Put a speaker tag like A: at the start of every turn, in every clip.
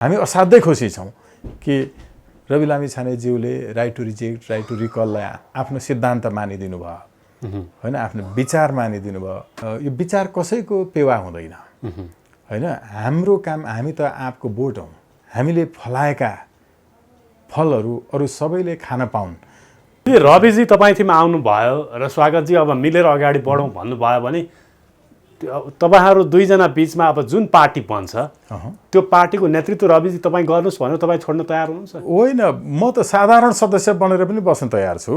A: हामी असाध्यै खुसी छौँ कि रवि लामिछानेज्यूले right to reject, right to रिकललाई आफ्नो सिद्धान्त मानिदिनु भयो होइन, आफ्नो विचार मानिदिनु भयो। यो विचार कसैको पेवा हुँदैन होइन। हाम्रो काम, हामी त आँपको बोट हौँ, हामीले फलाएका फलहरू अरू सबैले खान पाउन्।
B: रविजी तपाईँ थिमा आउनुभयो र स्वागतजी अब मिलेर अगाडि बढौँ भन्नुभयो भने तपाईँहरू दुईजना बिचमा अब जुन पार्टी बन्छ त्यो पार्टीको नेतृत्व रविजी तपाईँ गर्नुहोस् भनेर तपाईँ छोड्न तयार हुनुहुन्छ?
A: होइन, म त साधारण सदस्य बनेर पनि बस्न तयार छु।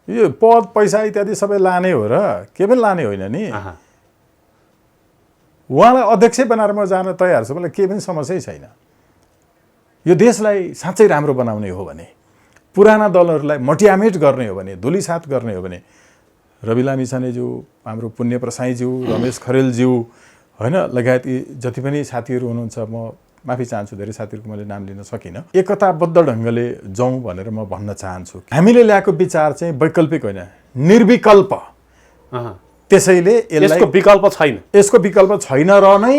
A: यो पद पैसा इत्यादि सबै लाने हो र के पनि लाने होइन नि। उहाँलाई अध्यक्ष बनाएर म जान तयार छु, मलाई केही पनि समस्यै छैन। यो देशलाई साँच्चै राम्रो बनाउने हो भने, पुराना दलहरूलाई मटियामेट गर्ने हो भने, धुलिसात गर्ने हो भने रवि लामिछानेज्यू, हाम्रो पुण्य प्रसाईज्यू, रमेश खरेलज्यू होइन लगायत यी जति पनि साथीहरू हुनुहुन्छ, म माफी चाहन्छु धेरै साथीहरूको मैले नाम लिन सकिनँ, एकताबद्ध ढङ्गले जाउँ भनेर म भन्न चाहन्छु। हामीले ल्याएको विचार चाहिँ वैकल्पिक होइन, निर्विकल्प। त्यसैले
B: यसको विकल्प छैन,
A: यसको विकल्प छैन र नै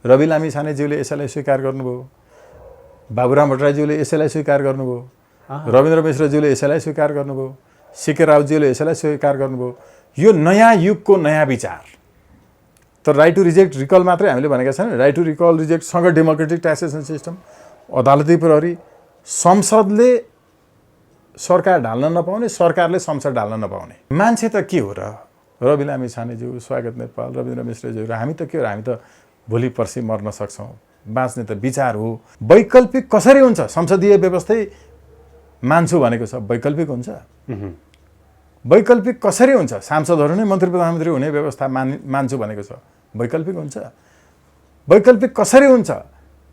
A: रवि लामिछानेज्यूले यसैलाई स्वीकार गर्नुभयो, बाबुराम भट्टराईज्यूले यसैलाई स्वीकार गर्नुभयो, रविन्द्र मिश्रज्यूले यसैलाई स्वीकार गर्नुभयो, सिके रावज्यूले यसैलाई स्वीकार गर्नुभयो। यो नयाँ युगको नयाँ विचार। तर राइट टु रिजेक्ट रिकल मात्रै हामीले भनेका छैन, राइट टु रिकल रिजेक्टसँग डेमोक्रेटिक ट्याक्सेसन सिस्टम, अदालती प्रहरी, संसदले सरकार ढाल्न नपाउने, सरकारले संसद ढाल्न नपाउने। मान्छे त के हो र? रवि लामिछानेज्यू, स्वागत नेपाल, रविन्द्र मिश्रज्यू र हामी त के हो र? हामी त भोलि पर्सि मर्न सक्छौँ। बाँच्ने त विचार हो। वैकल्पिक कसरी हुन्छ? संसदीय व्यवस्थै मान्छु भनेको छ, वैकल्पिक हुन्छ? वैकल्पिक कसरी हुन्छ? सांसदहरू नै मन्त्री प्रधानमन्त्री हुने व्यवस्था मान्छु भनेको छ, वैकल्पिक हुन्छ? वैकल्पिक कसरी हुन्छ?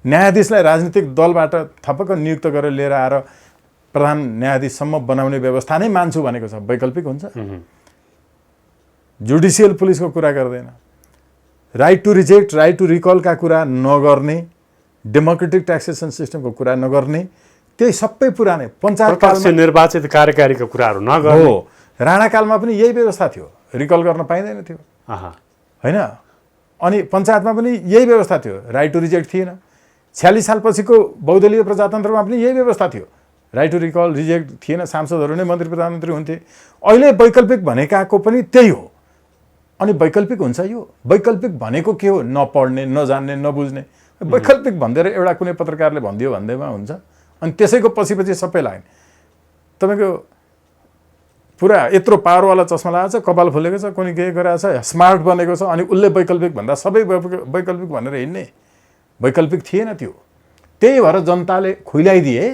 A: न्यायाधीशलाई राजनीतिक दलबाट थपक्क नियुक्त गरेर लिएर आएर प्रधान न्यायाधीशसम्म बनाउने व्यवस्था नै मान्छु भनेको छ, वैकल्पिक हुन्छ? जुडिसियल पुलिसको कुरा गर्दैन, right to reject, right to रिकलका कुरा नगर्ने, डेमोक्रेटिक ट्याक्सेसन सिस्टमको कुरा नगर्ने, त्यही सबै पुरानै
B: पञ्चायत निर्वाचित कार्यकारीको कुराहरू नगर्ने
A: हो। राणाकालमा पनि यही व्यवस्था थियो, रिकल गर्न पाइँदैन थियो होइन। अनि पञ्चायतमा पनि यही व्यवस्था थियो, राइट टु रिजेक्ट थिएन। 46 सालपछिको बहुदलीय प्रजातन्त्रमा पनि यही व्यवस्था थियो, राइट टु रिकल रिजेक्ट थिएन, सांसदहरू नै मन्त्री प्रधानमन्त्री हुन्थे। अहिले वैकल्पिक भनेकाको पनि त्यही हो। अनि वैकल्पिक हुन्छ यो? वैकल्पिक भनेको के हो? नपढ्ने, नजान्ने, नबुझ्ने। वैकल्पिक भन्दै एउटा कुनै पत्रकारले भनिदियो भन्दैमा हुन्छ। अनि त्यसैको पछि सबै लाग्ने। तपाईँको पुरा यत्रो पावरवाला चस्मा लगाएको छ, कपाल फुलेको छ, कुनै के गरेको छ, स्मार्ट बनेको छ, अनि उसले वैकल्पिक भन्दा सबै वैकल्पिक भनेर हिँड्ने। वैकल्पिक थिएन त्यो। त्यही भएर जनताले खुइलाइदिए,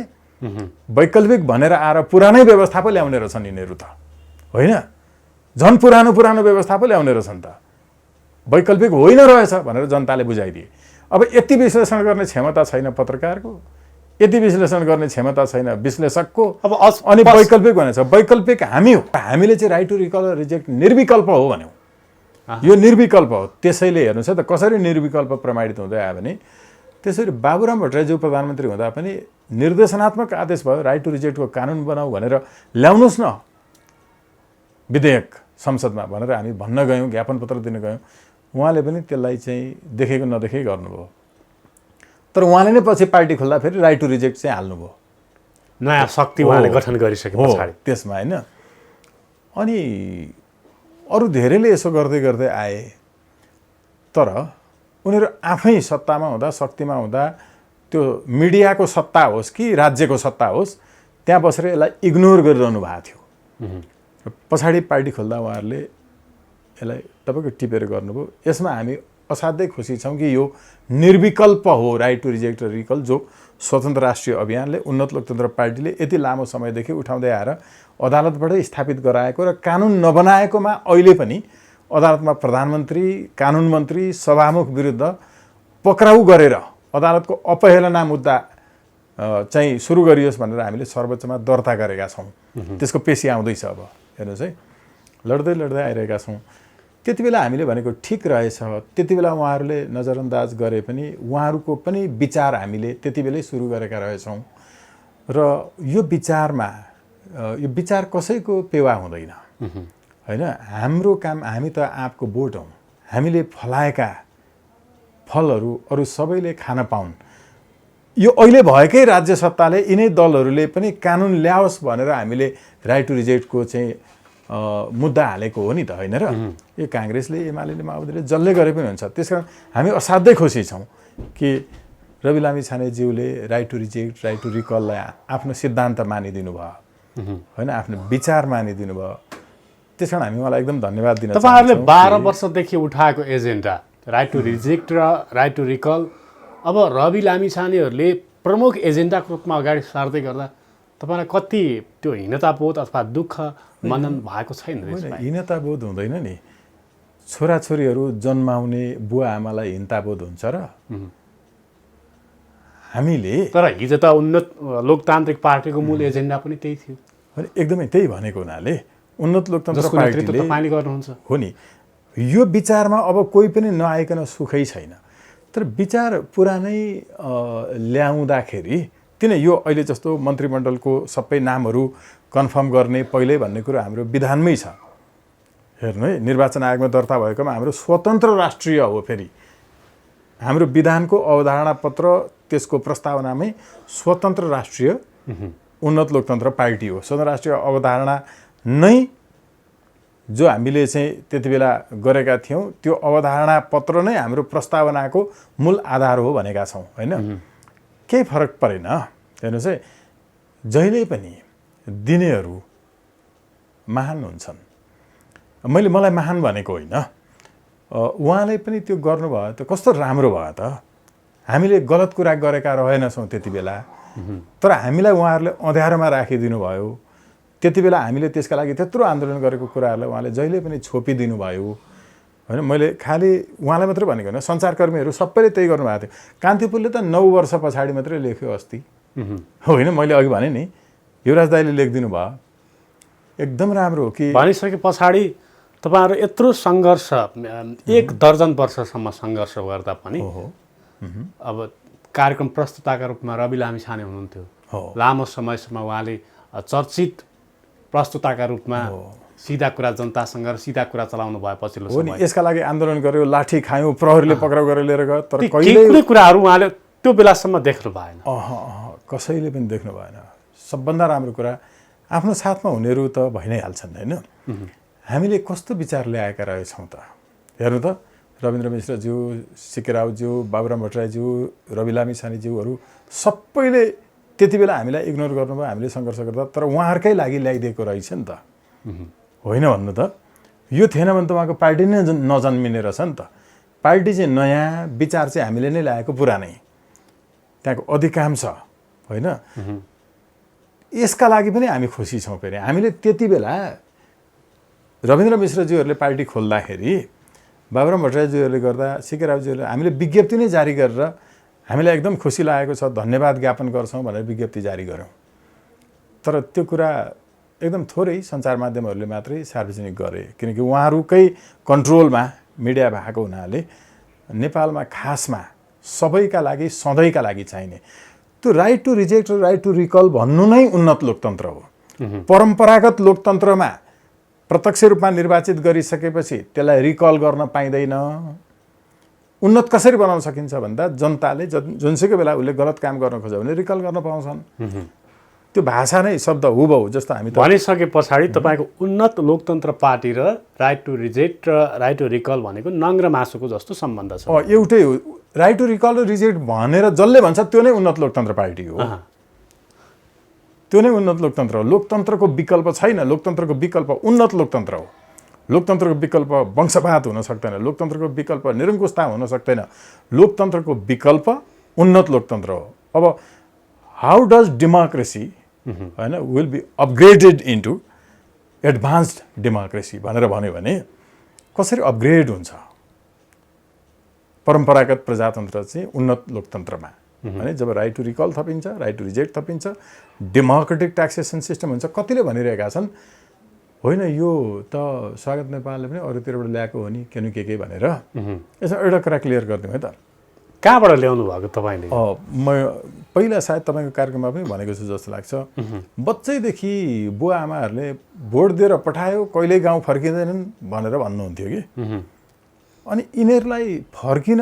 A: वैकल्पिक भनेर आएर पुरानै व्यवस्था पो ल्याउने रहेछन् यिनीहरू त होइन, झन् पुरानो व्यवस्था पो ल्याउने रहेछन् त, वैकल्पिक होइन रहेछ भनेर जनताले बुझाइदिए। अब यति विश्लेषण गर्ने क्षमता छैन पत्रकारको, यति विश्लेषण गर्ने क्षमता छैन विश्लेषकको।
B: अब
A: अनि वैकल्पिक भनेछ, वैकल्पिक हामी हो। हामीले चाहिँ राइट टु रिकल रिजेक्ट निर्विकल्प हो भन्यौँ। यो निर्विकल्प हो। त्यसैले हेर्नुहोस् है त कसरी निर्विकल्प प्रमाणित हुँदै आयो भने, त्यसरी बाबुराम भट्टराईज्यू प्रधानमन्त्री हुँदा पनि निर्देशनात्मक आदेश भयो, राइट टु रिजेक्टको कानुन बनाऊ भनेर ल्याउनुहोस् न विधेयक संसदमा भनेर हामी भन्न गयौँ, ज्ञापन पत्र दिन गयौँ। उहाँले पनि त्यसलाई चाहिँ देखेको नदेखेकै गर्नुभयो। तर उहाँले नै पछि पार्टी खोल्दा फेरि राइट टु रिजेक्ट चाहिँ हाल्नुभयो।
B: नयाँ शक्ति उहाँले गठन गरिसके पछाडि
A: त्यसमा होइन। अनि अरू धेरैले यसो गर्दै गर्दै आए, तर उनीहरू आफै सत्तामा हुँदा, शक्तिमा हुँदा, त्यो मिडियाको सत्ता होस् कि राज्यको सत्ता होस्, त्यहाँ बसेर यसलाई इग्नोर गरिरहनु भएको थियो। पछाडि पार्टी खोल्दा उहाँहरूले यसलाई तपाईँको टिपेर गर्नुभयो। यसमा हामी असाध्यै खुसी छौँ कि यो निर्विकल्प हो राइट टु रिजेक्ट र रिकल, जो स्वतन्त्र राष्ट्रिय अभियानले, उन्नत लोकतन्त्र पार्टीले यति लामो समयदेखि उठाउँदै आएर अदालतबाटै स्थापित गराएको र कानुन नबनाएकोमा अहिले पनि अदालतमा प्रधानमन्त्री, कानुन मन्त्री, सभामुख विरुद्ध पक्राउ गरेर अदालतको अपहेलना मुद्दा चाहिँ सुरु गरियोस् भनेर हामीले सर्वोच्चमा दर्ता गरेका छौँ। त्यसको पेशी आउँदैछ। अब हेर्नुहोस् है, लड्दै आइरहेका छौँ। त्यति बेला हामीले भनेको ठिक रहेछ, त्यति बेला उहाँहरूले नजरअन्दाज गरे पनि उहाँहरूको पनि विचार हामीले त्यति बेलै सुरु गरेका रहेछौँ। र यो विचार कसैको पेवा हुँदैन होइन। हाम्रो काम, हामी त आँपको बोट हौँ, हामीले फलाएका फलहरू अरू सबैले खान पाउन् यो अहिले भएकै राज्य सत्ताले यिनै दलहरूले पनि कानुन ल्याओस् भनेर हामीले राइट टु रिजेक्टको चाहिँ मुद्दा हालेको हो नि त, होइन र? यो काङ्ग्रेसले, एमाले, माओवादीले जसले गरे पनि हुन्छ। त्यसकारण हामी असाध्यै खुसी छौँ कि रवि लामिछानेज्यूले right to reject, right to रिकललाई आफ्नो सिद्धान्त मानिदिनु भयो, होइन, आफ्नो विचार मानिदिनु भयो। त्यस कारण हामी उहाँलाई एकदम धन्यवाद दिन चाहन्छौँ।
B: तपाईँहरूले 12 वर्षदेखि उठाएको एजेन्डा राइट टु रिजेक्ट र राइट टु रिकल अब रवि लामिछानेहरूले प्रमुख एजेन्डाको रूपमा अगाडि सार्दै गर्दा तपाईँलाई कति त्यो हीनताबोध अथवा दुःख मनन भएको छैन?
A: हीनताबोध हुँदैन नि। छोराछोरीहरू जन्माउने बुवा आमालाई हीनताबोध हुन्छ र? हामीले
B: तर हिजो त उन्नत लोकतान्त्रिक पार्टीको मूल एजेन्डा पनि त्यही थियो।
A: एकदमै त्यही भनेको हुनाले उन्नत लोकतन्त्र पार्टीले
B: तपाईँले गर्नुहुन्छ
A: हो नि। यो विचारमा अब कोही पनि नआइकन सुखै छैन। तर विचार पुरानै ल्याउँदाखेरि किन यो अहिले जस्तो मन्त्रीमण्डलको सबै नामहरू कन्फर्म गर्ने पहिले भन्ने कुरो हाम्रो विधानमै छ। हेर्नु है, निर्वाचन आयोगमा दर्ता भएकोमा हाम्रो स्वतन्त्र राष्ट्रिय हो। फेरि हाम्रो विधानको अवधारणा पत्र त्यसको प्रस्तावनामै स्वतन्त्र राष्ट्रिय उन्नत लोकतन्त्र पार्टी हो। स्वतन्त्र राष्ट्रिय अवधारणा नै जो हामीले चाहिँ त्यति बेला गरेका थियौँ, त्यो अवधारणा पत्र नै हाम्रो प्रस्तावनाको मूल आधार हो भनेका छौँ, होइन? केही फरक परेन। हेर्नुहोस् है, जहिले पनि दिनेहरू महान हुन्छन्। मलाई महान भनेको होइन, उहाँले पनि त्यो गर्नुभयो त कस्तो राम्रो भयो त। हामीले गलत कुरा गरेका रहेनछौँ त्यति बेला, तर हामीलाई उहाँहरूले अँध्यारोमा राखिदिनु भयो। त्यति बेला हामीले त्यसका लागि त्यत्रो आन्दोलन गरेको कुराहरूलाई उहाँले जहिले पनि छोपिदिनु भयो, होइन? मैले खालि उहाँलाई मात्रै भनेको होइन, सञ्चारकर्मीहरू सबैले त्यही गर्नुभएको थियो। कान्तिपुरले त 9 वर्ष पछाडि मात्रै लेख्यो अस्ति, होइन? मैले अघि भने नि, युवराज दाइले लेखिदिनु भयो। एकदम राम्रो हो कि
B: भनिसके पछाडि तपाईँहरू यत्रो सङ्घर्ष 1 दर्जन वर्षसम्म सङ्घर्ष गर्दा पनि अब कार्यक्रम प्रस्तुताका रूपमा रवि लामिछाने हुनुहुन्थ्यो। लामो समयसम्म उहाँले चर्चित प्रस्तुताका रूपमा सिधा कुरा जनतासँग सिधा कुरा चलाउनु भयो पछिल्लो समय।
A: यसका लागि आन्दोलन गर्यो, लाठी खायौँ, प्रहरीले पक्राउ गरेर लिएर गयो, तर
B: कुनै कुराहरू उहाँले त्यो बेलासम्म देख्नु भएन।
A: कसैले पनि देख्नु भएन। सबभन्दा राम्रो कुरा आफ्नो साथमा हुनेहरू त भइ नै हाल्छन्, होइन? हामीले कस्तो विचार ल्याएका रहेछौँ त। हेर्नु त, रविन्द्र मिश्रज्यू, सिके रावज्यू, बाबुराम भट्टराईज्यू, रवि लामिछानेज्यूहरू सबैले त्यति बेला हामीलाई इग्नोर गर्नुभयो, हामीले सङ्घर्ष गर्दा। तर उहाँहरूकै लागि ल्याइदिएको रहेछ नि त, होइन भन्नु त? यो थिएन भने त उहाँको पार्टी नै नजन्मिने रहेछ नि त। पार्टी चाहिँ नयाँ, विचार चाहिँ हामीले नै ल्याएको पुरानै, त्यहाँको अधिकांश, होइन? यसका लागि पनि हामी खुसी छौँ। फेरि हामीले त्यति बेला रविन्द्र मिश्रज्यूहरूले पार्टी खोल्दाखेरि, बाबुराम भट्टराईज्यूहरूले गर्दा, सिके रावज्यूहरूले हामीले विज्ञप्ति नै जारी गरेर हामीलाई एकदम खुसी लागेको छ, धन्यवाद ज्ञापन गर्छौँ भनेर विज्ञप्ति जारी गऱ्यौँ। तर त्यो कुरा एकदम थोरै सञ्चार माध्यमहरूले मात्रै सार्वजनिक गरे, किनकि उहाँहरूकै कन्ट्रोलमा मिडिया भएको हुनाले नेपालमा खासमा सबैका लागि, सधैँका लागि चाहिने त्यो राइट टु रिजेक्ट र राइट टु रिकल भन्नु नै उन्नत लोकतन्त्र हो। परम्परागत लोकतन्त्रमा प्रत्यक्ष रूपमा निर्वाचित गरिसकेपछि त्यसलाई रिकल गर्न पाइँदैन। उन्नत कसरी बनाउन सकिन्छ भन्दा जनताले जुनसुकै बेला उसले गलत काम गर्न खोज्यो भने रिकल गर्न पाउँछन्। त्यो भाषा नै शब्द हुबहु जस्तो हामी
B: भनिसके पछाडि तपाईँको उन्नत लोकतन्त्र पार्टी र राइट टु रिजेक्ट र राइट टु रिकल भनेको नङ र मासुको जस्तो सम्बन्ध छ।
A: एउटै हो। राइट टु रिकल र रिजेक्ट भनेर जसले भन्छ त्यो नै उन्नत लोकतन्त्र पार्टी हो। त्यो नै उन्नत लोकतन्त्र हो। लोकतन्त्रको विकल्प छैन। लोकतन्त्रको विकल्प उन्नत लोकतन्त्र हो। लोकतन्त्रको विकल्प वंशवाद हुन सक्दैन। लोकतन्त्रको विकल्प निरङ्कुशता हुन सक्दैन। लोकतन्त्रको विकल्प उन्नत लोकतन्त्र हो। अब हाउ डज डेमोक्रेसी होइन will be upgraded into advanced democracy भनेर भन्यो भने कसरी अपग्रेड हुन्छ परम्परागत प्रजातन्त्र चाहिँ उन्नत लोकतन्त्रमा भने जब राइट टु रिकल थपिन्छ, राइट टु रिजेक्ट थपिन्छ, डेमोक्रेटिक ट्याक्सेसन सिस्टम हुन्छ। कतिले भनिरहेका छन् होइन यो त स्वागत नेपालले पनि अरूतिरबाट ल्याएको हो नि के भनेर। यसमा एउटा कुरा क्लियर गरिदिउँ है त।
B: कहाँबाट ल्याउनु भएको तपाईँले?
A: म पहिला सायद तपाईँको कार्यक्रममा पनि भनेको छु जस्तो लाग्छ। बच्चैदेखि बुवा आमाहरूले भोट दिएर पठायो, कहिल्यै गाउँ फर्किँदैनन् भनेर भन्नुहुन्थ्यो कि। अनि यिनीहरूलाई फर्किन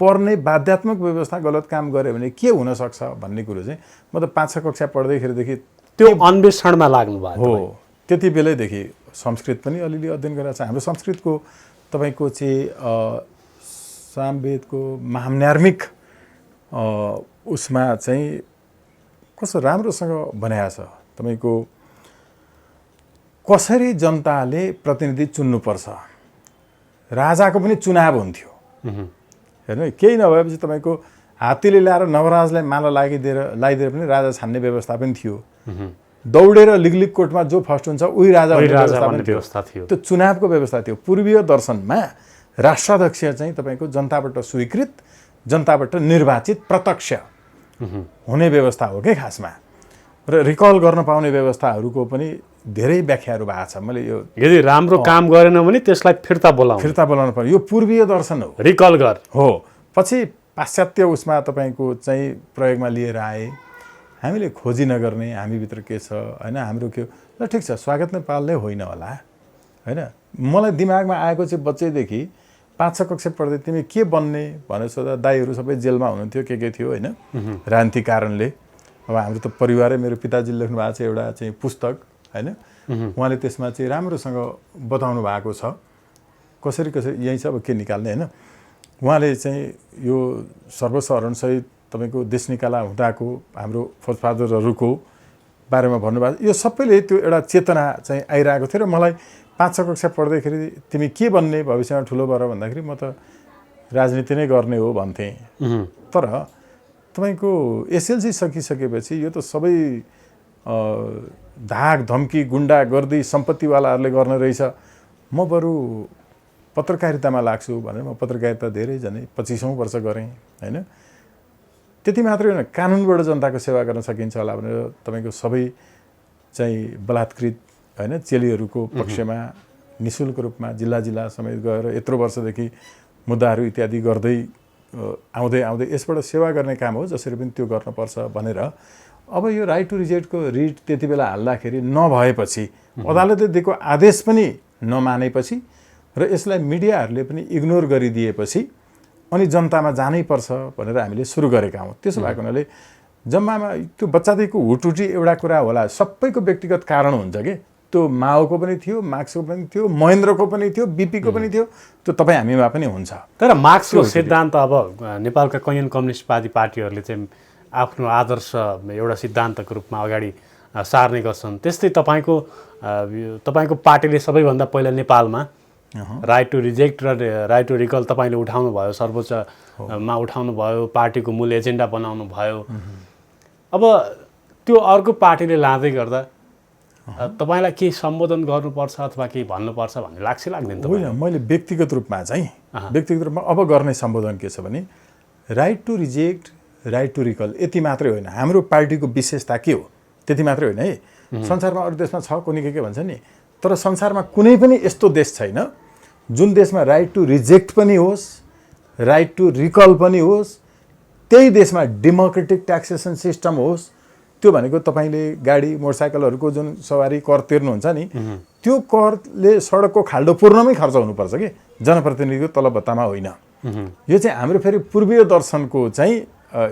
A: पर्ने बाध्यात्मक व्यवस्था गलत काम गऱ्यो भने के हुनसक्छ भन्ने कुरो चाहिँ म त 5-6 कक्षा पढ्दैखेरिदेखि
B: त्यो अन्वेषणमा लाग्नु भयो
A: हो। त्यति बेलैदेखि संस्कृत पनि अलिअलि अध्ययन गरेर छ। हाम्रो संस्कृतको तपाईँको चाहिँ सामवेदको महाम्यार्मिक उसमा चाहिँ कस्तो राम्रोसँग बनाएको छ तपाईँको कसरी जनताले प्रतिनिधि चुन्नुपर्छ। राजाको पनि चुनाव हुन्थ्यो हेर्नु, केही नभएपछि तपाईँको हात्तीले ल्याएर नवराजलाई माला लगाइदिएर पनि राजा छान्ने व्यवस्था पनि थियो। दौडेर लिगलिग कोर्टमा जो फर्स्ट हुन्छ उही राजा भन्ने व्यवस्था थियो। त्यो चुनावको व्यवस्था थियो। पूर्वीय दर्शनमा राष्ट्राध्यक्ष चाहिँ तपाईँको जनताबाट स्वीकृत, जनताबाट निर्वाचित, प्रत्यक्ष हुने व्यवस्था हो कि खासमा। र रिकल गर्न पाउने व्यवस्थाहरूको पनि धेरै व्याख्याहरू भएको छ। मैले यो
B: यदि राम्रो काम गरेन भने त्यसलाई फिर्ता बोलाउनु
A: पर्यो। यो पूर्वीय दर्शन हो,
B: रिकल गर
A: हो। पछि पाश्चात्य उसमा तपाईँको चाहिँ प्रयोगमा लिएर आए। हामीले खोजी नगर्ने हामीभित्र के छ होइन, हाम्रो के ल ठिक छ, स्वागत नेपाल नै होइन होला होइन। मलाई दिमागमा आएको चाहिँ बच्चैदेखि 5-6 कक्षा पढ्दै तिमी के बन्ने भनेर सोध्दा दाइहरू सबै जेलमा हुनुहुन्थ्यो, के थियो होइन, राजनीति कारणले। अब हाम्रो त परिवारै, मेरो पिताजीले लेख्नु भएको छ एउटा चाहिँ पुस्तक होइन, उहाँले त्यसमा चाहिँ राम्रोसँग बताउनु भएको छ कसरी यहीँ छ अब के निकाल्ने होइन। उहाँले चाहिँ यो सर्वसाधारणसहित तपाईँको देश निकाला हुँदाको हाम्रो फजफादरहरूको बारेमा भन्नुभएको। यो सबैले त्यो एउटा चेतना चाहिँ आइरहेको थियो। र मलाई 5-6 कक्षा पढ्दैखेरि तिमी के बन्ने भविष्यमा ठुलो भएर भन्दाखेरि म त राजनीति नै गर्ने हो भन्थेँ। तर तपाईँको एसएलसी सकिसकेपछि यो त सबै धाक धम्की गुन्डा गर्दी सम्पत्तिवालाहरूले गर्ने रहेछ, म बरु पत्रकारितामा लाग्छु भनेर म पत्रकारिता धेरै झनै 25औं वर्ष गरेँ होइन। त्यति मात्रै होइन, कानुनबाट जनताको सेवा गर्न सकिन्छ होला भनेर तपाईँको सबै चाहिँ बलात्कृत होइन चेलीहरूको पक्षमा निःशुल्क रूपमा जिल्ला समेत गएर यत्रो वर्षदेखि मुद्दाहरू इत्यादि गर्दै आउँदै यसबाट सेवा गर्ने काम हो, जसरी पनि त्यो गर्नुपर्छ भनेर। अब यो राइट टु रिजेक्टको रिट त्यति बेला हाल्दाखेरि नभएपछि, अदालतले दिएको आदेश पनि नमानेपछि र यसलाई मिडियाहरूले पनि इग्नोर गरिदिएपछि अनि जनतामा जानै पर्छ भनेर हामीले सुरु गरेका हौँ। त्यसो भएको हुनाले जम्मामा त्यो बच्चादेखिको हुटुटी एउटा कुरा होला, सबैको व्यक्तिगत कारण हुन्छ कि। त्यो माओको पनि थियो, मार्क्सको पनि थियो, महेन्द्रको पनि थियो, बीपीको पनि थियो, त्यो तपाईँ हामीमा पनि हुन्छ।
B: तर मार्क्सको सिद्धान्त अब नेपालका कैयन कम्युनिस्ट पार्टीहरूले चाहिँ आफ्नो आदर्श एउटा सिद्धान्तको रूपमा अगाडि सार्ने गर्छन्। त्यस्तै तपाईँको पार्टीले सबैभन्दा पहिला नेपालमा राइट टु रिजेक्ट र राइट टु रिकल तपाईँले उठाउनु भयो, सर्वोच्चमा उठाउनु भयो, पार्टीको मूल एजेन्डा बनाउनु भयो। अब त्यो अर्को पार्टीले लाँदै गर्दा तपाईँलाई केही सम्बोधन गर्नुपर्छ अथवा केही भन्नुपर्छ भन्ने लाग्दैन?
A: होइन, मैले व्यक्तिगत रूपमा अब गर्ने सम्बोधन के छ भने right to reject, right to recall यति मात्रै होइन। हाम्रो पार्टीको विशेषता के हो त्यति मात्रै होइन है। संसारमा अरू देशमा छ कुनै के भन्छ नि, तर संसारमा कुनै पनि यस्तो देश छैन जुन देशमा राइट टु रिजेक्ट पनि होस्, राइट टु रिकल पनि होस्, त्यही देशमा डेमोक्रेटिक ट्याक्सेसन सिस्टम होस्। त्यो भनेको तपाईँले गाडी मोटरसाइकलहरूको जुन सवारी कर तिर्नुहुन्छ नि, त्यो करले सडकको खाल्डो पुर्नमै खर्च हुनुपर्छ कि, जनप्रतिनिधिको तलब भत्तामा होइन। यो चाहिँ हाम्रो फेरि पूर्वीय दर्शनको चाहिँ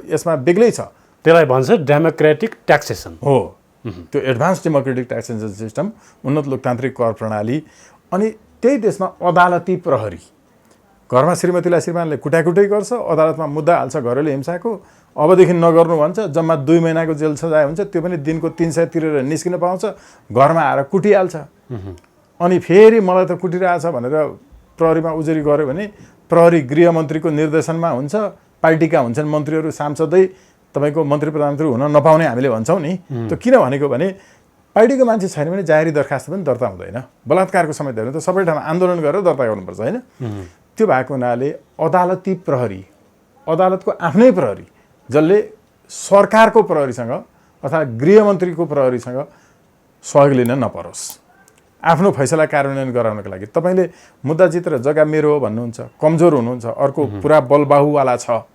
A: यसमा बेग्लै छ।
B: त्यसलाई भन्छ डेमोक्रेटिक ट्याक्सेसन
A: हो। त्यो एडभान्स डेमोक्रेटिक ट्याक्सेसन सिस्टम, उन्नत लोकतान्त्रिक कर प्रणाली। अनि त्यही देशमा अदालती प्रहरी, घरमा श्रीमतीलाई श्रीमानले कुटाकुटै गर्छ, अदालतमा मुद्दा हाल्छ घरेलु हिंसाको, अबदेखि नगर्नु भन्छ, जम्मा 2 महिनाको जेल सजाय हुन्छ, त्यो पनि दिनको 300 तिरेर निस्किन पाउँछ, घरमा आएर कुटिहाल्छ। अनि फेरि मलाई त कुटिरहेछ भनेर प्रहरीमा उजुरी गर्यो भने प्रहरी गृहमन्त्रीको निर्देशनमा हुन्छ, पार्टीका हुन्छन् मन्त्रीहरू, सांसदै तपाईँको मन्त्री प्रधानमन्त्री हुन नपाउने हामीले भन्छौँ नि। त्यो किन भनेको भने पार्टीको मान्छे छैन भने जाहेरी दरखास्त पनि दर्ता हुँदैन। बलात्कारको समेत हेर्नु त सबै ठाउँमा आन्दोलन गरेर दर्ता गर्नुपर्छ होइन। त्यो भएको हुनाले अदालती प्रहरी, अदालतको आफ्नै प्रहरी, जसले सरकारको प्रहरीसँग अथवा गृहमन्त्रीको प्रहरीसँग सहयोग लिन नपरोस्, आफ्नो फैसला कार्यान्वयन गराउनको लागि। तपाईँले मुद्दा जितेर जग्गा मेरो हो भन्नुहुन्छ, कमजोर हुनुहुन्छ, अर्को पुरा बलबाहुवाला छ,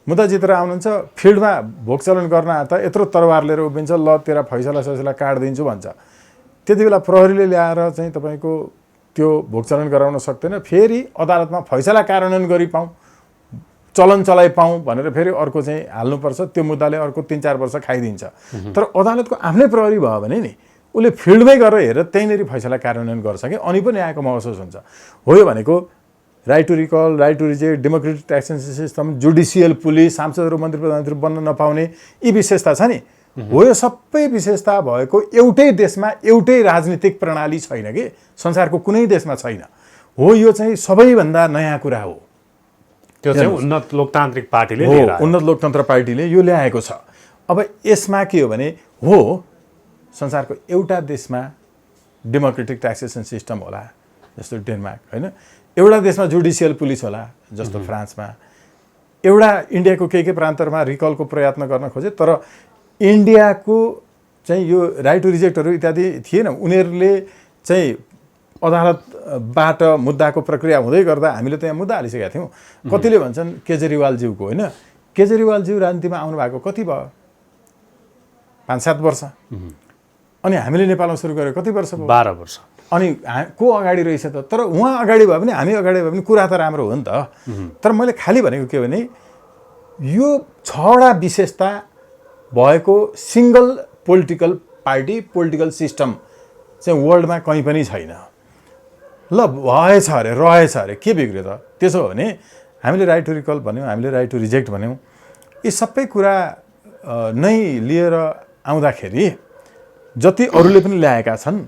A: मुद्दा जितेर आउनुहुन्छ, फिल्डमा भोग चलन गर्न त यत्रो तरवार लिएर उभिन्छ, ल तेरा फैसला काटिदिन्छु भन्छ। त्यति बेला प्रहरीले ल्याएर चाहिँ तपाईँको त्यो भोग चलन गराउन सक्दैन, फेरि अदालतमा फैसला कार्यान्वयन गरी पाऊँ चलन चलाइ पाऊँ भनेर फेरि अर्को चाहिँ हाल्नुपर्छ, त्यो मुद्दाले अर्को 3-4 वर्ष खाइदिन्छ। तर अदालतको आफ्नै प्रहरी भयो भने नि उसले फिल्डमै गरेर हेरेर त्यहीँनिर फैसला कार्यान्वयन गर्छ कि अनि पनि न्यायको महसुस हुन्छ। हो यो भनेको right to recall, right to reject, democratic taxation system, judicial police, सांसदहरू मन्त्री प्रधानमन्त्री बन्न नपाउने यी विशेषता छ नि, हो यो सबै विशेषता भएको एउटै देशमा एउटै राजनीतिक प्रणाली छैन कि संसारको कुनै देशमा छैन। हो यो चाहिँ सबैभन्दा नयाँ कुरा हो।
B: त्यो चाहिँ उन्नत लोकतान्त्रिक पार्टीले
A: उन्नत लोकतन्त्र पार्टीले यो ल्याएको छ। अब यसमा के हो भने हो संसारको एउटा देशमा डेमोक्रेटिक ट्याक्सेसन सिस्टम होला जस्तो डेनमार्क, होइन, एउटा देशमा जुडिसियल पुलिस होला जस्तो फ्रान्समा, एउटा इन्डियाको केही प्रान्तरमा रिकलको प्रयत्न गर्न खोजे तर इन्डियाको चाहिँ यो राइट टु रिजेक्टहरू इत्यादि थिएन। उनीहरूले चाहिँ अदालतबाट मुद्दाको प्रक्रिया हुँदै गर्दा हामीले त यहाँ मुद्दा हालिसकेका थियौँ। कतिले भन्छन् केजरीवालज्यूको, होइन, केजरीवालज्यू राजनीतिमा आउनु भएको कति भयो? 5-7 वर्ष। अनि हामीले नेपालमा सुरु गरेको कति वर्ष भयो?
B: 12 वर्ष।
A: अनि को अगाडि रहेछ त? तर उहाँ अगाडि भयो भने हामी अगाडि भयो भने कुरा त राम्रो हो नि त। तर मैले खालि भनेको के भने यो 6वटा विशेषता भएको single political party, political system चाहिँ वर्ल्डमा कहीँ पनि छैन। ल भएछ अरे, रहेछ अरे, के बिग्रियो त? त्यसो हो भने हामीले राइट टु रिकल भन्यौँ, हामीले राइट टु रिजेक्ट भन्यौँ, यी सबै कुरा नै लिएर आउँदाखेरि जति अरूले पनि ल्याएका छन्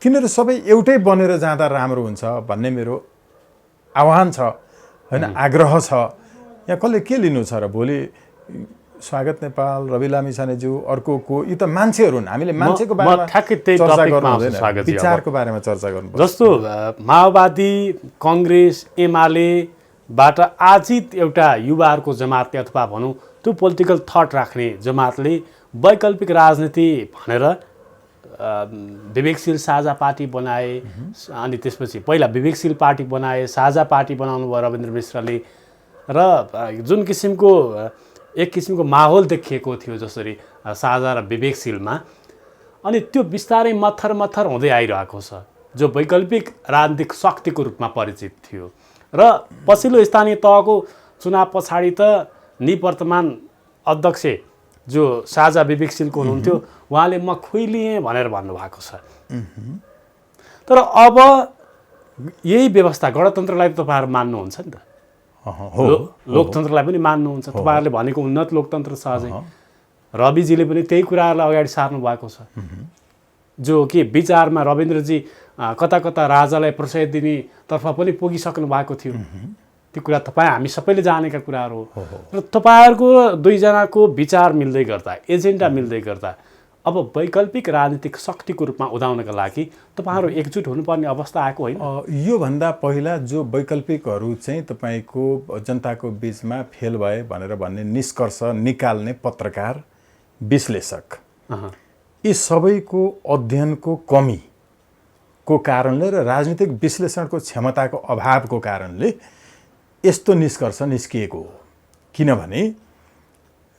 A: तिनीहरू सबै एउटै बनेर जाँदा राम्रो हुन्छ भन्ने मेरो आह्वान छ, होइन, आग्रह छ। यहाँ कसले के लिनु छ र? भोलि स्वागत नेपाल, रवि लामिछानेज्यू, अर्को को, यी त मान्छेहरू हुन्। हामीले मान्छेको बारेमा चर्चा गर्नु हुँदैन, विचारको बारेमा चर्चा गर्नु।
B: जस्तो माओवादी, कङ्ग्रेस, एमालेबाट आजित एउटा युवाहरूको जमातले अथवा भनौँ त्यो पोलिटिकल थट राख्ने जमातले वैकल्पिक राजनीति भनेर विवेकशील साझा पार्टी बनाए। अनि त्यसपछि पहिला विवेकशील पार्टी बनाए, साझा पार्टी बनाउनु भयो रविन्द्र मिश्रले, र जुन किसिमको एक किसिमको माहौल देखिएको थियो जसरी साझा र विवेकशीलमा, अनि त्यो बिस्तारै मत्थर हुँदै आइरहेको छ, जो वैकल्पिक राजनीतिक शक्तिको रूपमा परिचित थियो। र पछिल्लो स्थानीय तहको चुनाव पछाडि त निवर्तमान अध्यक्ष जो साझा विवेकशीलको हुनुहुन्थ्यो उहाँले म खुइलिएँ भनेर भन्नुभएको छ। तर अब यही व्यवस्था, गणतन्त्रलाई तपाईँहरू मान्नुहुन्छ नि त, लोकतन्त्रलाई पनि मान्नुहुन्छ, तपाईँहरूले भनेको उन्नत लोकतन्त्र छ। अझै रविजीले पनि त्यही कुराहरूलाई अगाडि सार्नु भएको छ, जो कि विचारमा रविन्द्रजी कता कता राजालाई प्रशय दिनेतर्फ पनि पुगिसक्नु भएको थियो। त्यो कुरा तपाईँ हामी सबैले जानेका कुराहरू हो। र तपाईँहरूको दुईजनाको विचार मिल्दै गर्दा, एजेन्डा मिल्दै गर्दा अब वैकल्पिक राजनीतिक शक्तिको रूपमा उदाउनका लागि तपाईँहरू एकजुट हुनुपर्ने अवस्था आएको होइन?
A: योभन्दा पहिला जो वैकल्पिकहरू चाहिँ तपाईँको जनताको बिचमा फेल भए भनेर भन्ने निष्कर्ष निकाल्ने पत्रकार, विश्लेषक, यी सबैको अध्ययनको कमीको कारणले र राजनीतिक विश्लेषणको क्षमताको अभावको कारणले यस्तो निष्कर्ष निस्किएको हो। किनभने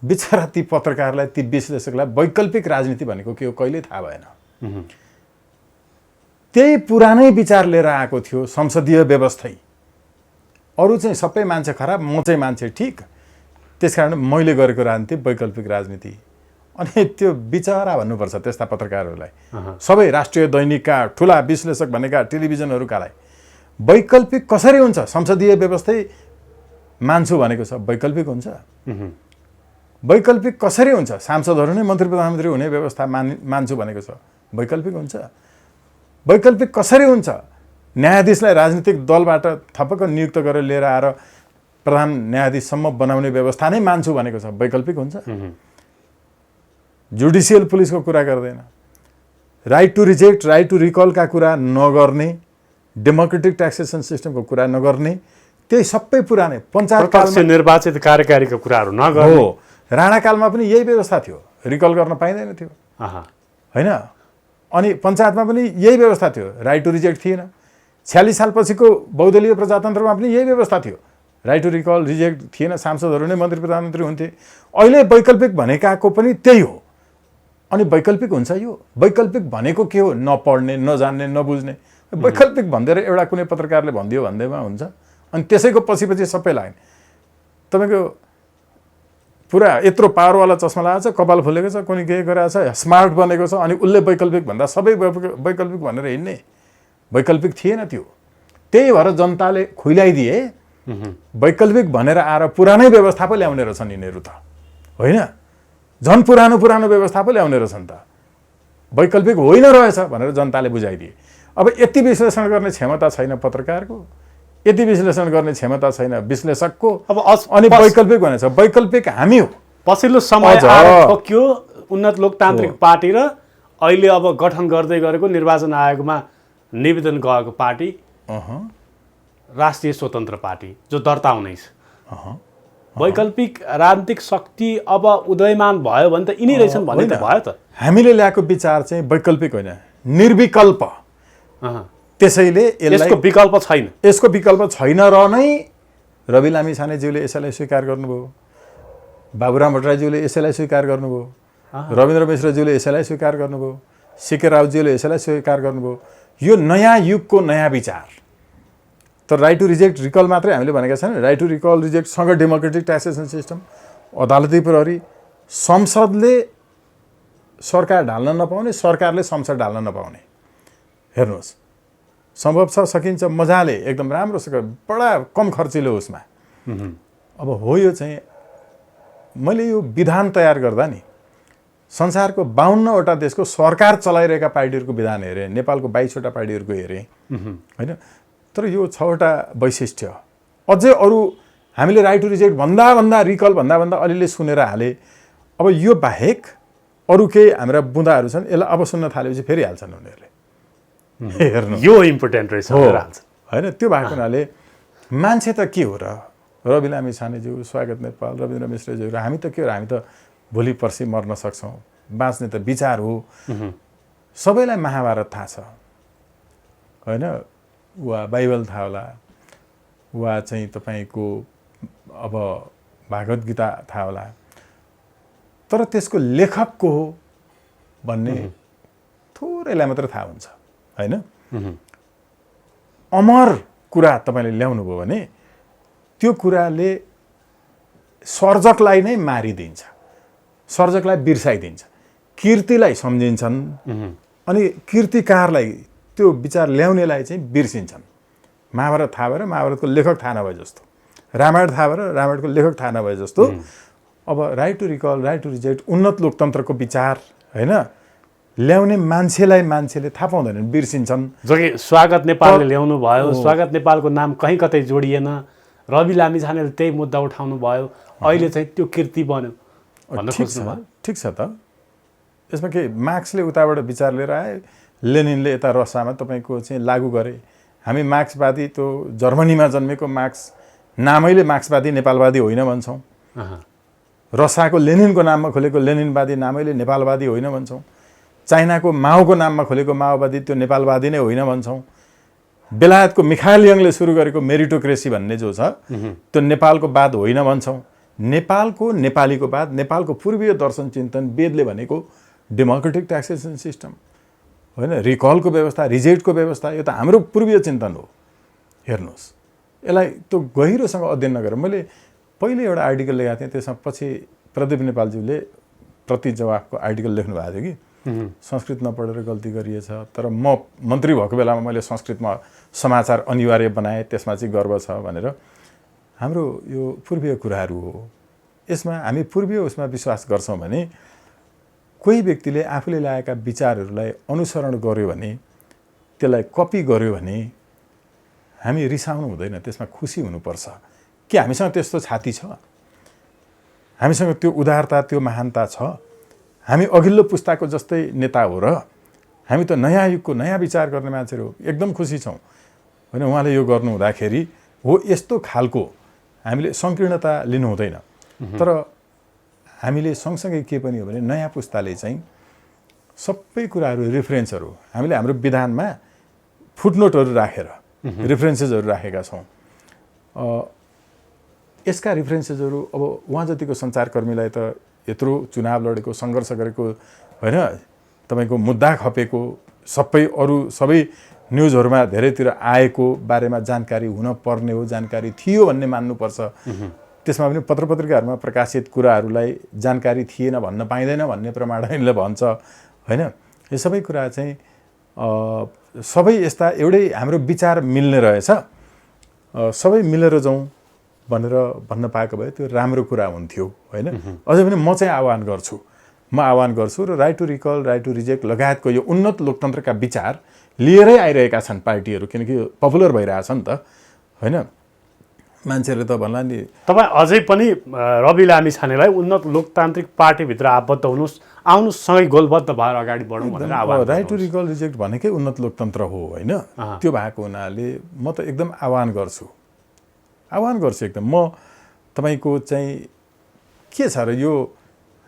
A: बिचरा ती पत्रकारलाई, ती विश्लेषकलाई वैकल्पिक राजनीति भनेको के हो कहिले थाहा भएन। त्यही पुरानै विचार लिएर आएको थियो संसदीय व्यवस्थै, अरू चाहिँ सबै मान्छे खराब, म चाहिँ मान्छे ठिक, त्यसकारण मैले गरेको राजनीति वैकल्पिक राजनीति। अनि त्यो बिचरा भन्नुपर्छ त्यस्ता पत्रकारहरूलाई, सबै राष्ट्रिय दैनिकका ठुला विश्लेषक भनेका टेलिभिजनहरूकालाई। वैकल्पिक कसरी हुन्छ? संसदीय व्यवस्थै मान्छु भनेको छ, वैकल्पिक हुन्छ? वैकल्पिक कसरी हुन्छ? सांसदहरू नै मन्त्री प्रधानमन्त्री हुने व्यवस्था मान्छु भनेको छ, वैकल्पिक हुन्छ? वैकल्पिक कसरी हुन्छ? न्यायाधीशलाई राजनीतिक दलबाट थपक्क नियुक्त गरेर लिएर आएर प्रधान न्यायाधीशसम्म बनाउने व्यवस्था नै मान्छु भनेको छ, वैकल्पिक हुन्छ? जुडिसियल पुलिसको कुरा गर्दैन, right to reject, right to रिकलका कुरा नगर्ने, डेमोक्रेटिक ट्याक्सेसन सिस्टमको कुरा नगर्ने, त्यही सबै पुरानै
B: पञ्चायत निर्वाचित कार्यकारीको कुराहरू नगर्ने।
A: हो, राणाकालमा पनि यही व्यवस्था थियो, रिकल गर्न पाइँदैन थियो, होइन? अनि पञ्चायतमा पनि यही व्यवस्था थियो, राइट टु रिजेक्ट थिएन। 46 सालपछिको बहुदलीय प्रजातन्त्रमा पनि यही व्यवस्था थियो, राइट टु रिकल, रिजेक्ट थिएन, सांसदहरू नै मन्त्री प्रधानमन्त्री हुन्थे। अहिले वैकल्पिक भनेकाको पनि त्यही हो। अनि वैकल्पिक हुन्छ यो? वैकल्पिक भनेको के हो? नपढ्ने, नजान्ने, नबुझ्ने। वैकल्पिक भन्दै एउटा कुनै पत्रकारले भनिदियो भन्दैमा हुन्छ, अनि त्यसैको पछि सबै लाग्ने। तपाईँको पुरा यत्रो पावरवाला चस्मा लगाएको छ, कपाल फुलेको छ, कुनै के गरेको छ, स्मार्ट बनेको छ, अनि उसले वैकल्पिक भन्दा सबै वैकल्पिक भनेर हिँड्ने। वैकल्पिक थिएन त्यो। त्यही भएर जनताले खुइलाइदिए। वैकल्पिक भनेर आएर पुरानै व्यवस्था पो ल्याउने रहेछन् यिनीहरू त, होइन? झन् पुरानो व्यवस्था पो ल्याउने रहेछन् त। वैकल्पिक होइन रहेछ भनेर जनताले बुझाइदिए। अब यति विश्लेषण गर्ने क्षमता छैन पत्रकारको, यति विश्लेषण गर्ने क्षमता छैन विश्लेषकको।
B: अब
A: अनि वैकल्पिक भनेछ, वैकल्पिक हामी हो।
B: पछिल्लो समय आएर ठोकियो उन्नत लोकतान्त्रिक पार्टी र अहिले अब गठन गर्दै गरेको निर्वाचन आयोगमा निवेदन गएको पार्टी राष्ट्रिय स्वतन्त्र पार्टी, जो दर्ता हुँदैछ। वैकल्पिक राजनीतिक शक्ति अब उदयमान भयो भने त यिनी रहेछन् भन्ने त भयो त।
A: हामीले ल्याएको विचार चाहिँ वैकल्पिक होइन, निर्विकल्प। त्यसैले
B: यसको विकल्प छैन।
A: यसको विकल्प छैन र नै रवि लामिछानेज्यूले यसैलाई स्वीकार गर्नुभयो, बाबुराम भट्टराईज्यूले यसैलाई स्वीकार गर्नुभयो, रविन्द्र मिश्रज्यूले यसैलाई स्वीकार गर्नुभयो, सिके राउतज्यूले यसैलाई स्वीकार गर्नुभयो। यो नयाँ युगको नयाँ विचार। तर राइट टु रिजेक्ट रिकल मात्रै हामीले भनेका छैनौँ। राइट टु रिकल रिजेक्टसँग डेमोक्रेटिक ट्याक्सेसन सिस्टम, अदालती प्रहरी, संसदले सरकार ढाल्न नपाउने, सरकारले संसद ढाल्न नपाउने। हेर्नुहोस्, सम्भव छ, सकिन्छ, मजाले एकदम राम्रोसँग, बडा कम खर्चिलो उसमा। अब हो यो चाहिँ मैले यो विधान तयार गर्दा नि संसारको 52वटा देशको सरकार चलाइरहेका पार्टीहरूको विधान हेरेँ, नेपालको 22वटा पार्टीहरूको हेरेँ, होइन? तर यो 6वटा वैशिष्ट्य अझै अरू हामीले राइट टु रिजेक्ट भन्दा रिकल भन्दा अलिअलि सुनेर हाले। अब यो बाहेक अरू केही हाम्रा बुँदाहरू छन्, यसलाई अब सुन्न थालेपछि फेरि हाल्छन् उनीहरूले। हेर्नु,
B: यो इम्पोर्टेन्ट रहेछ
A: होइन? त्यो भएको हुनाले मान्छे त के हो र? रवि लामिछानेज्यू, स्वागत नेपाल, रविन्द्र मिश्रज्यूहरू, हामी त के हो? हामी त भोलि पर्सि मर्न सक्छौँ, बाँच्ने त विचार हो। सबैलाई महाभारत थाहा छ, होइन? वा बाइबल थाहा होला, वा चाहिँ तपाईँको अब भागवत गीता थाहा होला, तर त्यसको लेखक को हो भन्ने थोरैलाई मात्र थाहा हुन्छ, होइन? अमर कुरा तपाईँले ल्याउनु भयो भने त्यो कुराले सर्जकलाई नै मारिदिन्छ, सर्जकलाई बिर्साइदिन्छ, कीर्तिलाई सम्झिन्छन्, अनि कीर्तिकारलाई, त्यो विचार ल्याउनेलाई चाहिँ बिर्सिन्छन्। महाभारत थाहा भएर महाभारतको लेखक थाहा नभए जस्तो, रामायण थाहा भएर रामायणको लेखक थाहा नभए जस्तो अब right to recall, right to reject, उन्नत लोकतन्त्रको विचार, होइन? ल्याउने मान्छेले थाहा पाउँदैनन्, बिर्सिन्छन्।
B: जो कि स्वागत नेपालले ल्याउनु भयो, स्वागत नेपालको नाम कहीँ कतै जोडिएन, रवि लामिछानेले त्यही मुद्दा उठाउनु भयो, अहिले चाहिँ त्यो कीर्ति बन्यो भन्न खोज्नु भयो।
A: ठिक छ त, यसमा के मार्क्सले उताबाट विचार लिएर आए, लेनिनले यता रसियामा तपाईँको चाहिँ लागू गरे। हामी मार्क्सवादी, त्यो जर्मनीमा जन्मेको मार्क्स नामैले मार्क्सवादी नेपालवादी होइन भन्छौँ, रसियाको लेनिनको नाममा खोलेको लेनिनवादी नामैले नेपालवादी होइन भन्छौँ, चाइनाको माओको नाममा खोलेको माओवादी त्यो नेपालवादी नै होइन भन्छौँ, बेलायतको मिखाइल यङले सुरु गरेको मेरिटोक्रेसी भन्ने जो छ त्यो नेपालको वाद होइन भन्छौँ। नेपालको, नेपालीको वाद, नेपालको पूर्वीय दर्शन चिन्तन, वेदले भनेको डेमोक्रेटिक ट्याक्सेसन सिस्टम, होइन? रिकलको व्यवस्था, रिजेक्टको व्यवस्था, यो त हाम्रो पूर्वीय चिन्तन हो। हेर्नुहोस्, यसलाई त्यो गहिरोसँग अध्ययन नगरेर मैले पहिले एउटा आर्टिकल लेखेको थिएँ, त्यसमा पछि प्रदीप नेपालज्यूले प्रतिजवाफको आर्टिकल लेख्नु भएको थियो कि संस्कृत नपढेर गल्ती गरिएछ, तर म मन्त्री भएको बेलामा मैले संस्कृतमा समाचार अनिवार्य बनाएँ, त्यसमा चाहिँ गर्व छ भनेर। हाम्रो यो पूर्वीय कुराहरू हो, यसमा हामी पूर्वीय उसमा विश्वास गर्छौँ भने कोही व्यक्तिले आफूले ल्याएका विचारहरूलाई अनुसरण गर्यो भने, त्यसलाई कपी गर्यो भने हामी रिसाउनु हुँदैन, त्यसमा खुसी हुनुपर्छ कि हामीसँग त्यस्तो छाती छ, हामीसँग त्यो उदारता, त्यो महानता छ, हामी अघिल्लो पुस्ताको जस्तै नेता हो र हामी त नयाँ युगको नयाँ विचार गर्ने मान्छेहरू हो, एकदम खुसी छौँ, होइन? उहाँले यो गर्नु हुँदाखेरि हो यस्तो खालको हामीले सङ्कीर्णता लिनु हुँदैन। तर हामीले सँगसँगै के पनि हो भने नयाँ पुस्ताले चाहिँ सबै कुराहरू, रेफरेन्सहरू, हामीले हाम्रो विधानमा फुटनोटहरू राखेर रेफरेन्सेसहरू राखेका छौँ। यसका रेफरेन्सेसहरू अब उहाँ जतिको सञ्चारकर्मीलाई त यत्रो चुनाव लडेको, सङ्घर्ष गरेको, होइन? तपाईँको मुद्दा खपेको, सबै न्युजहरूमा धेरैतिर आएको बारेमा जानकारी हुन पर्ने हो, जानकारी थियो भन्ने मान्नुपर्छ। त्यसमा पनि पत्रपत्रिकाहरूमा प्रकाशित कुराहरूलाई जानकारी थिएन भन्न पाइँदैन भन्ने प्रमाण ऐनले भन्छ होइन। यो सबै कुरा चाहिँ सबै यस्ता एउटै हाम्रो विचार मिल्ने रहेछ, सबै मिलेर जाउँ भनेर भन्न पाएको भए त्यो राम्रो कुरा हुन्थ्यो होइन। अझै पनि म चाहिँ आह्वान गर्छु र right to recall, right to reject लगायतको यो उन्नत लोकतन्त्रका विचार लिएरै आइरहेका छन् पार्टीहरू, किनकि पपुलर भइरहेछ नि त होइन। मान्छेहरूले त भन्ला नि
B: तपाईँ अझै पनि रवि लामिछानेलाई उन्नत लोकतान्त्रिक पार्टीभित्र आबद्ध आउनुहोस् सँगै गोलबद्ध भएर अगाडि बढौँ भनेर आह्वान।
A: राइट टु रिकल रिजेक्ट भनेकै उन्नत लोकतन्त्र हो होइन। त्यो भएको हुनाले म त एकदम आह्वान गर्छु एकदम। म तपाईँको चाहिँ के छ र यो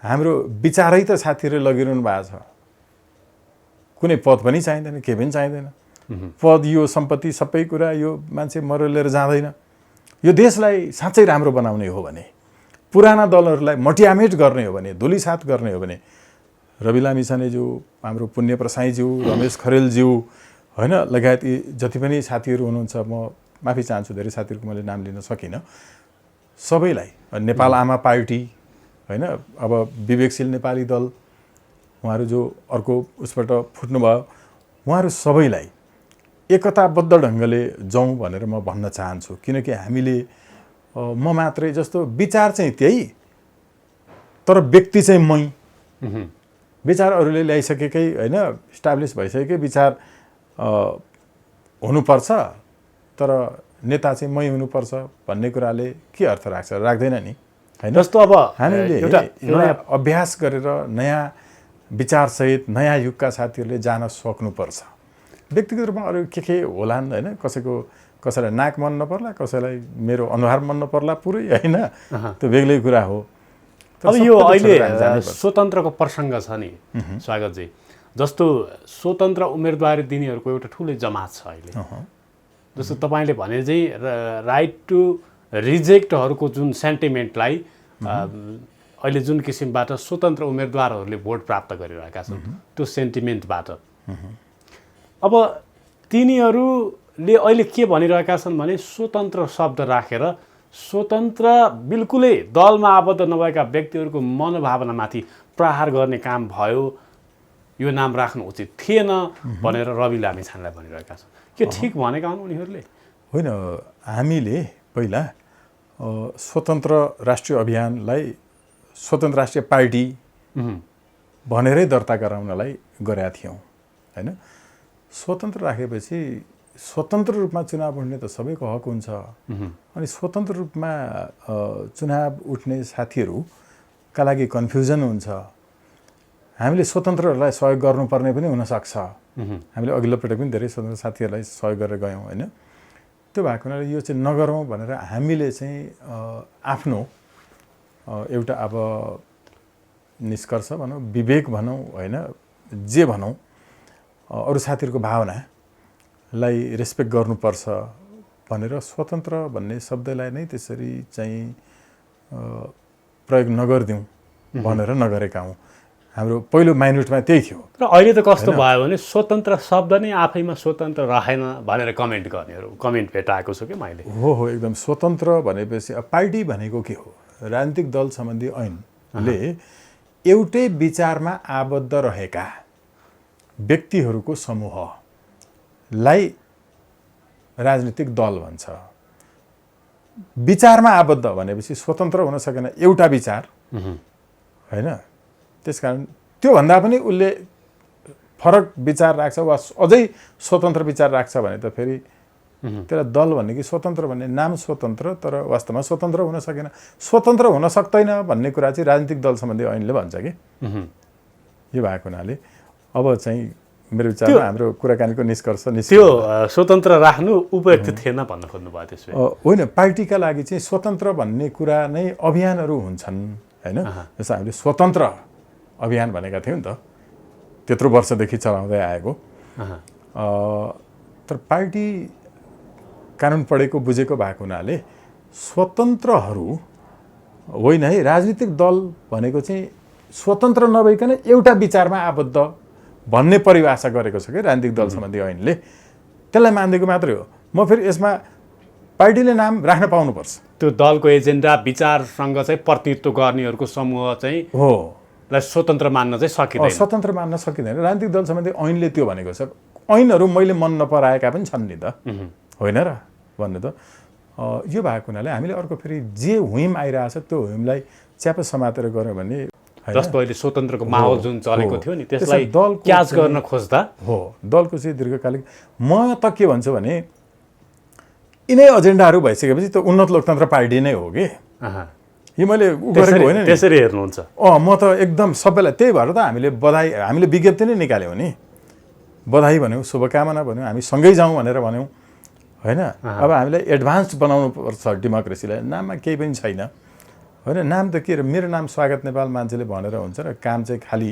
A: हाम्रो विचारै त साथीहरूले लगिरहनु भएको छ। कुनै पद पनि चाहिँदैन, केही पनि चाहिँदैन। पद, यो सम्पत्ति, सबै कुरा यो मान्छे मरेर जाँदैन। यो देशलाई साँच्चै राम्रो बनाउने हो भने, पुराना दलहरूलाई मटियामेट गर्ने हो भने, धुलिसात गर्ने हो भने रवि लामिछानेज्यू, हाम्रो पुण्य प्रसाईज्यू, रमेश खरेलज्यू होइन लगायत यी जति पनि साथीहरू हुनुहुन्छ, म माफी चाहन्छु धेरै साथीहरूको मैले नाम लिन सकिनँ, सबैलाई, नेपाल आमा पार्टी होइन, अब विवेकशील नेपाली दल उहाँहरू जो अर्को उसबाट फुट्नुभयो, उहाँहरू सबैलाई एकताबद्ध ढङ्गले जाउँ भनेर म भन्न चाहन्छु। किनकि हामीले म मात्रै जस्तो विचार चाहिँ त्यही, तर व्यक्ति चाहिँ मै। विचार अरूले ल्याइसकेकै होइन, इस्टाब्लिस भइसकेकै विचार हुनुपर्छ, तर नेता चाहिँ मै हुनुपर्छ भन्ने कुराले के अर्थ राख्दैन नि होइन।
B: जस्तो अब
A: हामीले नयाँ अभ्यास गरेर नयाँ विचारसहित नयाँ युगका साथीहरूले जान सक्नुपर्छ। व्यक्तिगत रूपमा अरू के होलान् होइन, कसैलाई नाक मन नपर्ला, कसैलाई मेरो अनुहार मन नपर्ला पुरै होइन, त्यो बेग्लै कुरा हो।
B: अब यो अहिले स्वतन्त्रको प्रसङ्ग छ नि स्वागतजी, जस्तो स्वतन्त्र उम्मेदवारी दिनेहरूको एउटा ठुलो जमात छ अहिले। जस्तो तपाईँले भने चाहिँ राइट टु रिजेक्टहरूको जुन सेन्टिमेन्टलाई अहिले जुन किसिमबाट स्वतन्त्र उम्मेदवारहरूले भोट प्राप्त गरिरहेका छन् त्यो सेन्टिमेन्टबाट, अब तिनीहरूले अहिले के भनिरहेका छन् भने स्वतन्त्र शब्द राखेर स्वतन्त्र बिल्कुलै दलमा आबद्ध नभएका व्यक्तिहरूको मनोभावनामाथि प्रहार गर्ने काम भयो, यो नाम राख्नु उचित थिएन भनेर रवि लामिछानेलाई भनिरहेका छन्। के ठिक भनेका हुन् उनीहरूले? होइन,
A: हामीले पहिला स्वतन्त्र राष्ट्रिय अभियानलाई स्वतन्त्र राष्ट्रिय पार्टी भनेरै दर्ता गराउनलाई गरेका थियौँ होइन। स्वतन्त्र राखेपछि स्वतन्त्र रूपमा चुनाव उठ्ने त सबैको हक हुन्छ, अनि स्वतन्त्र रूपमा चुनाव उठ्ने साथीहरूका लागि कन्फ्युजन हुन्छ। हामीले स्वतन्त्रहरूलाई सहयोग गर्नुपर्ने पनि हुनसक्छ। हामीले अघिल्लो पटक पनि धेरै स्वतन्त्र साथीहरूलाई सहयोग गरेर गयौँ होइन। त्यो भएको हुनाले यो चाहिँ नगरौँ भनेर हामीले चाहिँ आफ्नो एउटा अब निष्कर्ष भनौँ, विवेक भनौँ होइन, जे भनौँ, अरू साथीहरूको भावनालाई रेस्पेक्ट गर्नुपर्छ भनेर स्वतन्त्र भन्ने शब्दलाई नै त्यसरी चाहिँ प्रयोग नगरिदिउँ भनेर नगरेका हौँ। हाम्रो पहिलो माइन्युटमा त्यही थियो।
B: र अहिले त कस्तो भयो भने स्वतन्त्र शब्द नै आफैमा स्वतन्त्र रहेन भनेर कमेन्ट भेटाएको छु कि मैले।
A: हो एकदम। स्वतन्त्र भनेपछि पार्टी भनेको के हो? राजनीतिक दल सम्बन्धी ऐनले एउटै विचारमा आबद्ध रहेका व्यक्तिहरूको समूहलाई राजनीतिक दल भन्छ। विचारमा आबद्ध भनेपछि स्वतन्त्र हुन सकेन एउटा विचार होइन। त्यसकारण त्योभन्दा पनि उसले फरक विचार राख्छ वा अझै स्वतन्त्र विचार राख्छ भने त फेरि त्यसलाई दल भन्ने कि स्वतन्त्र भन्ने नाम स्वतन्त्र, तर वास्तवमा स्वतन्त्र हुन सकेन, स्वतन्त्र हुन सक्दैन भन्ने कुरा चाहिँ राजनीतिक दल सम्बन्धी ऐनले भन्छ कि। यो भएको हुनाले अब चाहिँ मेरो विचारमा हाम्रो कुराकानीको निष्कर्ष
B: त्यो स्वतन्त्र राख्नु उपयुक्त थिएन भन्न खोज्नुभयो त्यसो?
A: होइन, पार्टीका लागि चाहिँ स्वतन्त्र भन्ने कुरा नै अभियानहरू हुन्छन् होइन। जस्तो हामीले स्वतन्त्र अभियान भनेका थियौँ नि त, त्यत्रो वर्षदेखि चलाउँदै आएको। तर पार्टी कानुन पढेको बुझेको भएको हुनाले स्वतन्त्रहरू होइन है, राजनीतिक दल भनेको चाहिँ स्वतन्त्र नभइकन एउटा विचारमा आबद्ध भन्ने परिभाषा गरेको छ कि राजनीतिक दल सम्बन्धी ऐनले। त्यसलाई मानिदिएको मात्रै हो। म फेरि यसमा पार्टीले नाम राख्न पाउनुपर्छ।
B: त्यो दलको एजेन्डा विचारसँग चाहिँ प्रतिनिधित्व गर्नेहरूको समूह चाहिँ
A: हो
B: लाई स्वतन्त्र मान्न चाहिँ सकिँदैन।
A: स्वतन्त्र मान्न सकिँदैन। राजनीतिक दल सम्बन्धी ऐनले त्यो भनेको छ। ऐनहरू मैले मन नपराएका पनि छन् नि त, होइन र भन्नु त। यो भएको हुनाले हामीले अर्को फेरि जे हुइम आइरहेछ त्यो हुइमलाई च्याप समातेर गऱ्यो भने
B: जस्तो अहिले स्वतन्त्रको माहौल जुन चलेको थियो नि त्यसलाई
A: दलको
B: क्याच गर्न खोज्दा
A: हो दलको चाहिँ दीर्घकालिक म त के भन्छु भने यिनै एजेन्डाहरू भइसकेपछि त्यो उन्नत लोकतन्त्र पार्टी नै हो कि यो मैले गरेको होइन नि।
B: त्यसरी हेर्नुहुन्छ?
A: म त एकदम सबैलाई त्यही भएर त हामीले विज्ञप्ति नै निकाल्यौँ नि, बधाई भन्यौँ, शुभकामना भन्यौँ, हामी सँगै जाउँ भनेर भन्यौँ होइन। अब हामीलाई एडभान्स बनाउनु पर्छ डेमोक्रेसीलाई, नाममा केही पनि छैन होइन। नाम त के, मेरो नाम स्वागत नेपाल मान्छेले भनेर हुन्छ र काम चाहिँ खालि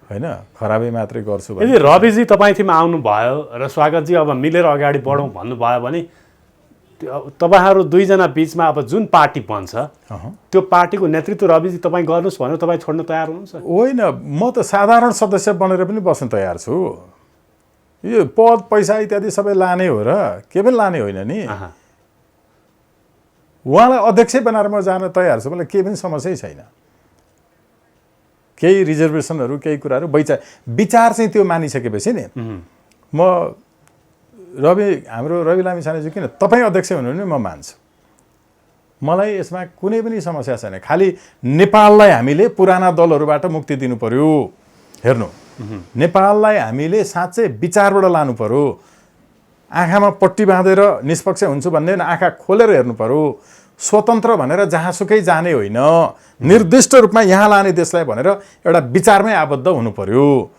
A: होइन खराबै मात्रै गर्छु भने।
B: यदि रविजी तपाईँथिमा आउनुभयो र स्वागतजी अब मिलेर अगाडि बढौँ भन्नुभयो भने तपाईँहरू दुईजना बिचमा अब जुन पार्टी बन्छ त्यो पार्टीको नेतृत्व रविजी तपाईँ गर्नुहोस् भनेर तपाईँ छोड्न तयार हुनुहुन्छ?
A: होइन, म त साधारण सदस्य बनेर पनि बस्न तयार छु। यो पद पैसा इत्यादि सबै लाने हो र के पनि लाने होइन नि। उहाँलाई अध्यक्ष बनाएर म जान तयार छु, मलाई केही पनि समस्यै छैन। केही रिजर्भेसनहरू केही कुराहरू विचार चाहिँ त्यो मानिसकेपछि नि म हाम्रो रवि लामिछानेजी किन तपाईँ अध्यक्ष हुनु भने म मान्छु। मलाई यसमा कुनै पनि समस्या छैन। खालि नेपाललाई हामीले पुराना दलहरूबाट मुक्ति दिनु पर्यो। हेर्नु, नेपाललाई हामीले साँच्चै विचारबाट लानु पर्यो। आँखामा पट्टी बाँधेर निष्पक्ष हुन्छु भन्ने आँखा खोलेर हेर्नु पर्यो। स्वतन्त्र भनेर जहाँसुकै जाने होइन, निर्दिष्ट रूपमा यहाँ लाने देशलाई भनेर एउटा विचारमै आबद्ध हुनु पर्यो।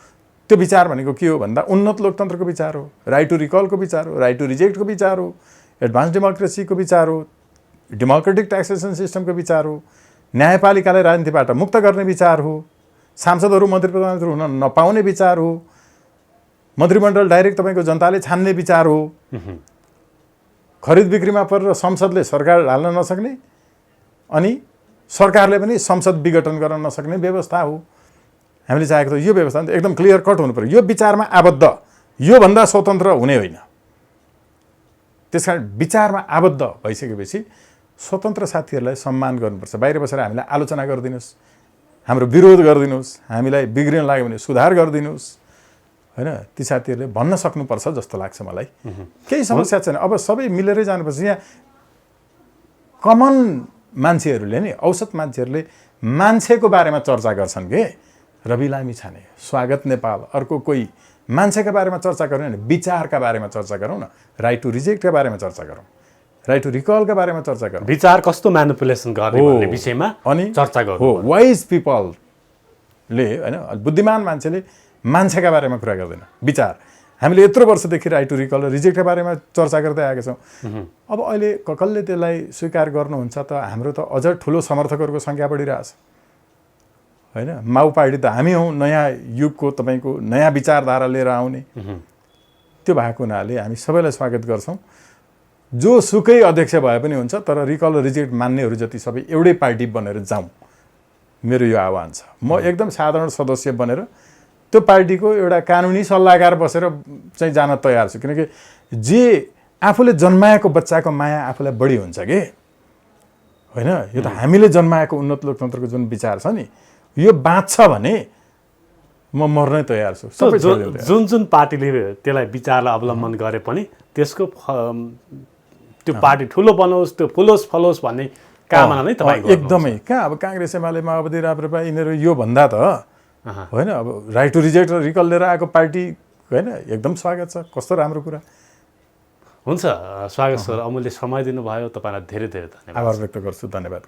A: त्यो विचार भनेको के हो भन्दा उन्नत लोकतन्त्रको विचार हो, राइट टु रिकलको विचार हो, राइट टु रिजेक्टको विचार हो, एडभान्स डेमोक्रेसीको विचार हो, डेमोक्रेटिक ट्याक्सेसन सिस्टमको विचार हो, न्यायपालिकालाई राजनीतिबाट मुक्त गर्ने विचार हो, सांसदहरू मन्त्री प्रधानमन्त्री हुन नपाउने विचार हो, मन्त्रीमण्डल डाइरेक्ट तपाईँको जनताले छान्ने विचार हो, खरिद बिक्रीमा परेर संसदले सरकार हाल्न नसक्ने अनि सरकारले पनि संसद विघटन गर्न नसक्ने व्यवस्था हो। हामीले चाहेको त यो व्यवस्था एकदम क्लियर कट हुनु पर्यो। यो विचारमा आबद्ध, योभन्दा स्वतन्त्र हुने होइन। त्यसकारण विचारमा आबद्ध भइसकेपछि स्वतन्त्र साथीहरूलाई सम्मान गर्नुपर्छ। बाहिर बसेर हामीलाई आलोचना गरिदिनुहोस्, हाम्रो विरोध गरिदिनुहोस्, हामीलाई बिग्रिन लाग्यो भने सुधार गरिदिनुहोस् होइन। ती साथीहरूले भन्न सक्नुपर्छ जस्तो लाग्छ मलाई। केही समस्या छैन। अब सबै मिलेरै जानुपर्छ। यहाँ कमन मान्छेहरूले नि, औसत मान्छेहरूले मान्छेको बारेमा चर्चा गर्छन् के, रवि लामिछाने, स्वागत नेपाल, अर्को कोही मान्छेका बारेमा चर्चा गरौँ भने विचारका बारेमा चर्चा गरौँ न, राइट टु रिजेक्टका बारेमा चर्चा गरौँ, राइट टु रिकलका बारेमा चर्चा गरौँ।
B: विचार कस्तो म्यानिपुलेसन गर्ने भन्ने विषयमा
A: अनि
B: चर्चा गरौँ।
A: हो, वाइज पिपलले होइन, बुद्धिमान मान्छेले मान्छेका बारेमा कुरा गर्दैन, विचार। हामीले यत्रो वर्षदेखि राइट टु रिकल र रिजेक्टका बारेमा चर्चा गर्दै आएका छौँ। अब अहिले कसले त्यसलाई स्वीकार गर्नुहुन्छ त हाम्रो त अझ ठुलो समर्थकहरूको सङ्ख्या बढिरहेछ होइन। माउ पार्टी त हामी हौँ, नयाँ युगको तपाईँको नयाँ विचारधारा लिएर आउने। त्यो भएको हुनाले हामी सबैलाई स्वागत गर्छौँ। जो सुकै अध्यक्ष भए पनि हुन्छ, तर रिकल र रिजेक्ट मान्नेहरू जति सबै एउटै पार्टी बनेर जाउँ, मेरो यो आह्वान छ। म एकदम साधारण सदस्य बनेर त्यो पार्टीको एउटा कानुनी सल्लाहकार बसेर चाहिँ जान तयार छु। किनकि जे आफूले जन्माएको बच्चाको माया आफूलाई बढी हुन्छ कि होइन। यो त हामीले जन्माएको उन्नत लोकतन्त्रको जुन विचार छ नि, यो बाँच्छ भने म मर्नै तयार छु। सबै
B: जुन जुन पार्टीले त्यसलाई विचारलाई अवलम्बन गरे पनि त्यसको त्यो पार्टी ठुलो बनोस्, त्यो फलोस् भन्ने कामना नै तपाईँ
A: एकदमै। कहाँ अब काङ्ग्रेस एमाले माओवादी राप्रपा यिनीहरू यो भन्दा त होइन। अब राइट टु रिजेक्ट र रिकल लिएर आएको पार्टी होइन, एकदम स्वागत छ। कस्तो राम्रो कुरा।
B: हुन्छ, स्वागत सर। अमूल्य समय दिनुभयो, तपाईँलाई धेरै धेरै धन्यवाद।
A: आभार व्यक्त गर्छु। धन्यवाद।